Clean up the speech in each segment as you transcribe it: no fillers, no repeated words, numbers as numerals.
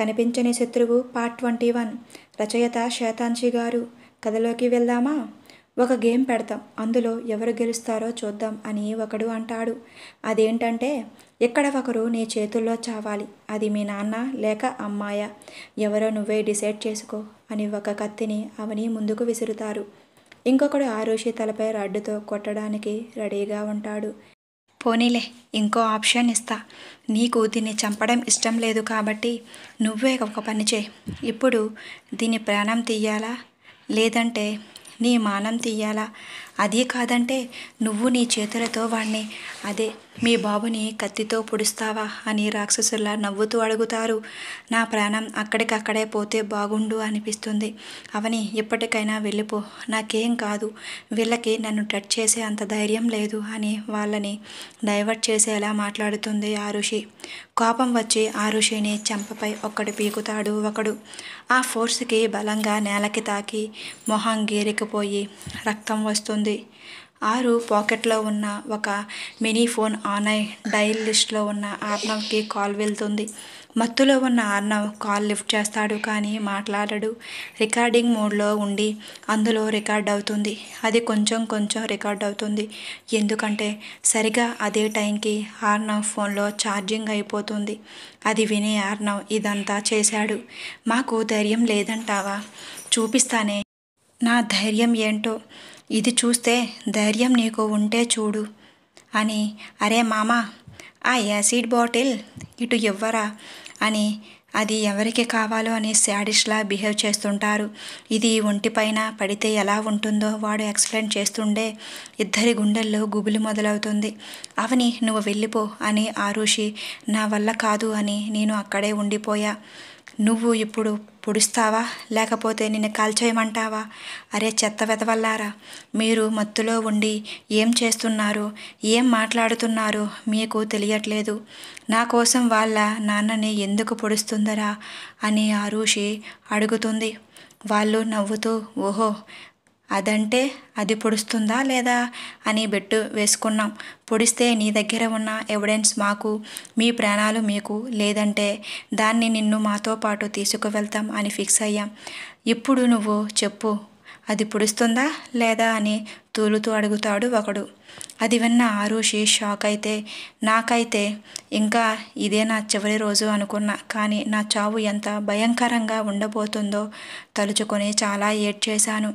కనిపించని శత్రువు పార్ట్ 21 రచయిత శేతాంశి గారు. కథలోకి వెళ్దామా? ఒక గేమ్ పెడతాం, అందులో ఎవరు గెలుస్తారో చూద్దాం అని ఒకడు అంటాడు. అదేంటంటే, ఇక్కడ ఒకరు నీ చేతుల్లో చావాలి. అది మీ నాన్న లేక అమ్మాయ, ఎవరో నువ్వే డిసైడ్ చేసుకో అని ఒక కత్తిని అవని ముందుకు విసురుతారు. ఇంకొకడు ఆరుషి తలపై రాడ్డుతో కొట్టడానికి రెడీగా ఉంటాడు. పోనీలే, ఇంకో ఆప్షన్ ఇస్తా. నీకు దీన్ని చంపడం ఇష్టం లేదు కాబట్టి నువ్వే ఒక పని చేయి. ఇప్పుడు దీని ప్రాణం తీయాలా, లేదంటే నీ మానం తీయాలా? అదీ కాదంటే నువ్వు నీ చేతులతో వాణ్ణి, అదే మీ బాబుని కత్తితో పొడుస్తావా అని రాక్షసుల్లా నవ్వుతూ అడుగుతారు. నా ప్రాణం అక్కడికక్కడే పోతే బాగుండు అనిపిస్తుంది. అవని, ఎప్పటికైనా వెళ్ళిపో, నాకేం కాదు. వీళ్ళకి నన్ను టచ్ చేసే అంత ధైర్యం లేదు అని వాళ్ళని డైవర్ట్ చేసేలా మాట్లాడుతుంది ఆరుషి. కోపం వచ్చి ఆరుషిని చెంపపై ఒక్కటి పీకుతాడు ఒకడు. ఆ ఫోర్స్కి బలంగా నేలకి తాకి మొహం గీరికిపోయి రక్తం వస్తుంది. ఆరు పాకెట్లో ఉన్న ఒక మినీ ఫోన్ ఆన్ అయి డయల్ లిస్ట్లో ఉన్న ఆర్నవ్కి కాల్ వెళ్తుంది. మత్తులో ఉన్న ఆర్నవ్ కాల్ లిఫ్ట్ చేస్తాడు, కానీ మాట్లాడడు. రికార్డింగ్ మోడ్లో ఉండి అందులో రికార్డ్ అవుతుంది. అది కొంచెం కొంచెం రికార్డ్ అవుతుంది. ఎందుకంటే సరిగా అదే టైంకి ఆర్నవ్ ఫోన్లో ఛార్జింగ్ అయిపోతుంది. అది విని ఆర్నవ్ ఇదంతా చేశాడు. మాకు ధైర్యం లేదంటావా? చూపిస్తానే నా ధైర్యం ఏంటో. ఇది చూస్తే ధైర్యం నీకు ఉంటే చూడు అని. అరే మామా, ఆ యాసిడ్ బాటిల్ ఇటు ఇవ్వరా అని, అది ఎవరికి కావాలో అని శాడిస్ట్లా బిహేవ్ చేస్తుంటారు. ఇది ఒంటిపైన పడితే ఎలా ఉంటుందో వాడు ఎక్స్ప్లెయిన్ చేస్తుండే ఇద్దరి గుండెల్లో గుబులు మొదలవుతుంది. అవని, నువ్వు వెళ్ళిపో అని ఆరుషి. నా వల్ల కాదు అని నేను అక్కడే ఉండిపోయా. నువ్వు ఇప్పుడు పొడుస్తావా, లేకపోతే నిన్ను కాల్చేయమంటావా? అరే చెత్త వెతవల్లారా, మీరు మత్తులో ఉండి ఏం చేస్తున్నారో, ఏం మాట్లాడుతున్నారో మీకు తెలియట్లేదు. నా కోసం వాళ్ళ నాన్నని ఎందుకు పొడుస్తుందరా అని ఆరుషి అడుగుతుంది. వాళ్ళు నవ్వుతూ, ఓహో అదంటే అది పొడుస్తుందా లేదా అని బెట్టు వేసుకున్నాం. పొడిస్తే నీ దగ్గర ఉన్న ఎవిడెన్స్ మాకు, మీ ప్రాణాలు మీకు, లేదంటే దాన్ని నిన్ను మాతో పాటు తీసుకువెళ్తాం అని ఫిక్స్ అయ్యాం. ఇప్పుడు నువ్వు చెప్పు, అది పొడుస్తుందా లేదా అని తూలుతూ అడుగుతాడు ఒకడు. అది విన్న ఆరుషి షాక్ అయితే, నాకైతే ఇంకా ఇదే నా చివరి రోజు అనుకున్నా, కానీ నా చావు ఎంత భయంకరంగా ఉండబోతుందో తలుచుకొని చాలా ఏడ్చేశాను.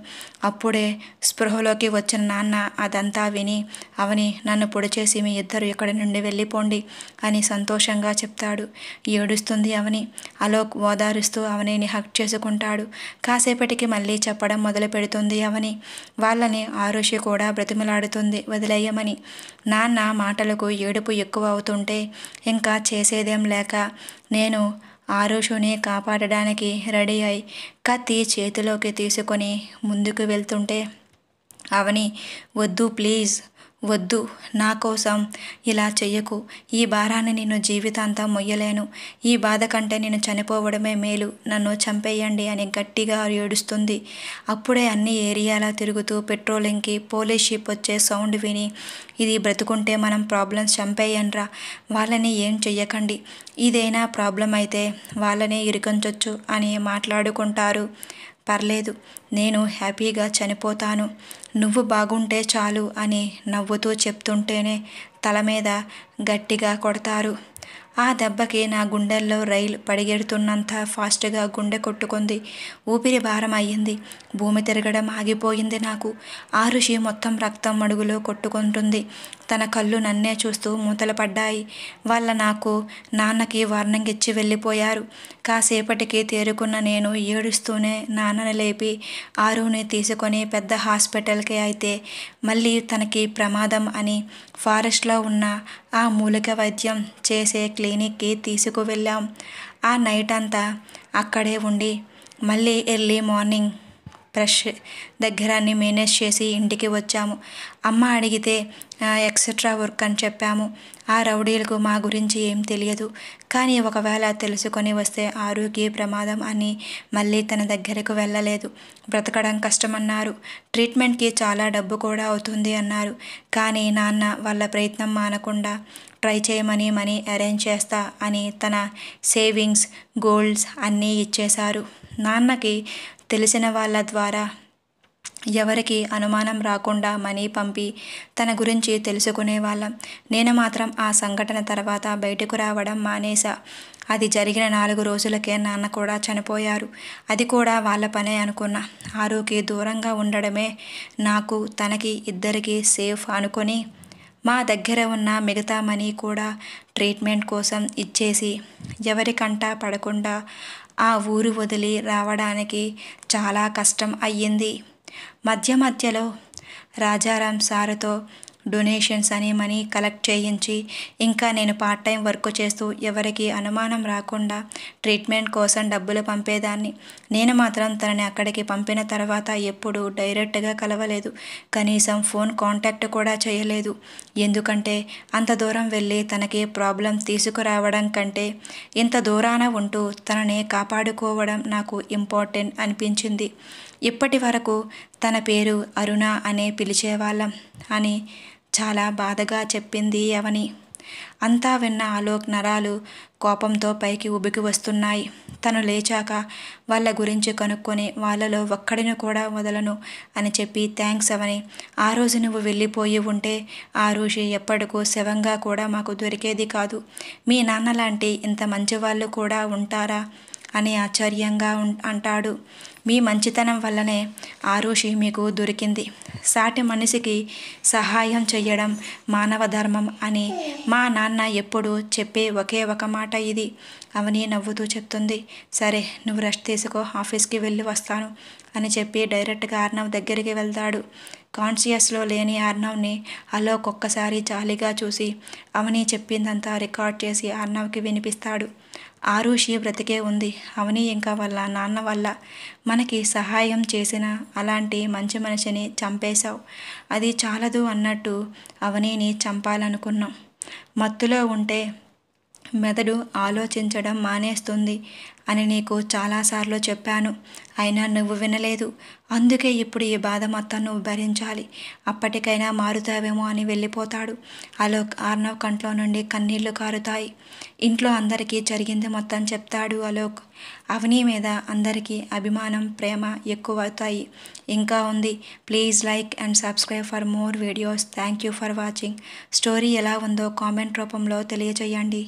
అప్పుడే స్పృహలోకి వచ్చిన నాన్న అదంతా విని, అవని, నన్ను పొడి చేసి మీ ఇద్దరు ఇక్కడి నుండి వెళ్ళిపోండి అని సంతోషంగా చెప్తాడు. ఏడుస్తుంది అవని. అలోక్ ఓదారుస్తూ అవనిని హక్ చేసుకుంటాడు. కాసేపటికి మళ్ళీ చెప్పడం మొదలు పెడుతుంది అవని. వాళ్ళని ఆరుషి కూడా బ్రతిమలాడుతుంది వదిలేయమని. నాన్న మాటలకు ఏడుపు ఎక్కువ అవుతుంటే ఇంకా చేసేదేం లేక నేను ఆరుషిని కాపాడడానికి రెడీ అయి కత్తి చేతిలోకి తీసుకొని ముందుకు వెళ్తుంటే అవని, వద్దు ప్లీజ్ వద్దు, నా కోసం ఇలా చెయ్యకు. ఈ భారాన్ని నేను జీవితాంతం మొయ్యలేను. ఈ బాధ కంటే నేను చనిపోవడమే మేలు. నన్ను చంపేయండి అని గట్టిగా ఏడుస్తుంది. అప్పుడే అన్ని ఏరియాలా తిరుగుతూ పెట్రోలింగ్కి పోలీస్ షిప్ వచ్చే సౌండ్ విని, ఇది బ్రతుకుంటే మనం ప్రాబ్లమ్స్ చంపేయండ్రా, వాళ్ళని ఏం చెయ్యకండి, ఇదైనా ప్రాబ్లం అయితే వాళ్ళనే ఇరికించొచ్చు అని మాట్లాడుకుంటారు. పర్లేదు, నేను హ్యాపీగా చనిపోతాను, నువ్వు బాగుంటే చాలు అని నవ్వుతూ చెప్తుంటేనే తల మీద గట్టిగా కొడతారు. ఆ దెబ్బకి నా గుండెల్లో రైలు పరిగెడుతున్నంత ఫాస్ట్గా గుండె కొట్టుకుంది. ఊపిరి భారం అయ్యింది. భూమి తిరగడం ఆగిపోయింది నాకు. ఆరుషి మొత్తం రక్తం మడుగులో కొట్టుకుంటుంది. తన కళ్ళు నన్నే చూస్తూ మూతలు పడ్డాయి. వాళ్ళ నాకు నాన్నకి వార్నింగ్ ఇచ్చి వెళ్ళిపోయారు. కాసేపటికి తేరుకున్న నేను ఏడుస్తూనే నాన్నని లేపి ఆరుని తీసుకొని పెద్ద హాస్పిటల్కి అయితే మళ్ళీ తనకి ప్రమాదం అని ఫారెస్ట్లో ఉన్న ఆ మూలిక వైద్యం చేసే క్లినిక్కి తీసుకువెళ్ళాం. ఆ నైట్ అంతా అక్కడే ఉండి మళ్ళీ ఎర్లీ మార్నింగ్ బ్రష్ దగ్గర అన్ని మేనేజ్ చేసి ఇంటికి వచ్చాము. అమ్మ అడిగితే ఎక్సెట్రా వర్క్ అని చెప్పాము. ఆ రౌడీలకు మా గురించి ఏం తెలియదు, కానీ ఒకవేళ తెలుసుకొని వస్తే ఆరుకి ప్రమాదం అని మళ్ళీ తన దగ్గరకు వెళ్ళలేదు. బ్రతకడం కష్టమన్నారు. ట్రీట్మెంట్కి చాలా డబ్బు కూడా అవుతుంది అన్నారు. కానీ నాన్న వాళ్ళ ప్రయత్నం మానకుండా ట్రై చేయమని మనీ అరేంజ్ చేస్తా అని తన సేవింగ్స్, గోల్డ్స్ అన్నీ ఇచ్చేశారు. నాన్నకి తెలిసిన వాళ్ళ ద్వారా ఎవరికి అనుమానం రాకుండా మనీ పంపి తన గురించి తెలుసుకునేవాళ్ళం. నేను మాత్రం ఆ సంఘటన తర్వాత బయటకు రావడం మానేశా. అది జరిగిన 4 రోజులకే నాన్న కూడా చనిపోయారు. అది కూడా వాళ్ళ పనే అనుకున్నా. ఆరుకి దూరంగా ఉండడమే నాకు, తనకి, ఇద్దరికి సేఫ్ అనుకొని మా దగ్గర ఉన్న మిగతా మనీ కూడా ట్రీట్మెంట్ కోసం ఇచ్చేసి ఎవరికంట పడకుండా ఆ ఊరు వదిలి రావడానికి చాలా కష్టం అయ్యింది. మధ్యలో రాజారాం సారుతో డొనేషన్స్ అని మనీ కలెక్ట్ చేయించి ఇంకా నేను పార్ట్ టైం వర్క్ చేస్తూ ఎవరికి అనుమానం రాకుండా ట్రీట్మెంట్ కోసం డబ్బులు పంపేదాన్ని. నేను మాత్రం తనని అక్కడికి పంపిన తర్వాత ఎప్పుడూ డైరెక్ట్గా కలవలేదు. కనీసం ఫోన్ కాంటాక్ట్ కూడా చేయలేదు. ఎందుకంటే అంత దూరం వెళ్ళి తనకి ప్రాబ్లం తీసుకురావడం కంటే ఇంత దూరాన ఉంటూ తనని కాపాడుకోవడం నాకు ఇంపార్టెంట్ అనిపించింది. ఇప్పటి వరకు తన పేరు అరుణ అనే పిలిచేవాళ్ళం అని చాలా బాధగా చెప్పింది అవని. అంతా విన్న ఆలోక్ నరాలు కోపంతో పైకి ఉబికి వస్తున్నాయి. తను లేచాక వాళ్ళ గురించి కనుక్కొని వాళ్ళలో ఒక్కడిని కూడా వదలను అని చెప్పి థ్యాంక్స్ అవని. ఆ రోజు నువ్వు వెళ్ళిపోయి ఉంటే ఆ ఋషి ఎప్పటికూ శవంగా కూడా మాకు దొరికేది కాదు. మీ నాన్న లాంటి ఇంత మంచి వాళ్ళు కూడా ఉంటారా అని ఆశ్చర్యంగా అంటాడు. మీ మంచితనం వల్లనే ఆరుషి మీకు దొరికింది. సాటి మనిషికి సహాయం చెయ్యడం మానవ ధర్మం అని మా నాన్న ఎప్పుడు చెప్పే ఒకే ఒక మాట ఇది. అవని నవ్వుతూ చెప్తుంది. సరే, నువ్వు రెస్ట్ తీసుకో, ఆఫీస్కి వెళ్ళి వస్తాను అని చెప్పి డైరెక్ట్గా అర్ణవ్ దగ్గరికి వెళ్తాడు. కాన్షియస్లో లేని అర్ణవ్ని అలోక్ ఒక్కసారి జాలిగా చూసి అవని చెప్పిందంతా రికార్డ్ చేసి అర్ణవ్కి వినిపిస్తాడు. ఆరుషి బ్రతికే ఉంది. అవని ఇంకా వాళ్ళ నాన్న వల్ల మనకి సహాయం చేసిన అలాంటి మంచి మనిషిని చంపేశావు. అది చాలదు అన్నట్టు అవనిని చంపాలనుకున్నాం. మత్తులో ఉంటే మెదడు ఆలోచించడం మానేస్తుంది అని నీకు చాలాసార్లు చెప్పాను. అయినా నువ్వు వినలేదు. అందుకే ఇప్పుడు ఈ బాధ మొత్తం నువ్వు భరించాలి. అప్పటికైనా మారుతావేమో అని వెళ్ళిపోతాడు. అలోక్ అర్ణవ్ కంట్లో నుండి కన్నీళ్లు కారుతాయి. ఇంట్లో అందరికీ జరిగింది మొత్తం చెప్తాడు అలోక్. అవని మీద అందరికీ అభిమానం, ప్రేమ ఎక్కువవుతాయి. ఇంకా ఉంది. Please like and subscribe for more videos. Thank you for watching. Story ఎలా ఉందో కామెంట్ రూపంలో తెలియజేయండి.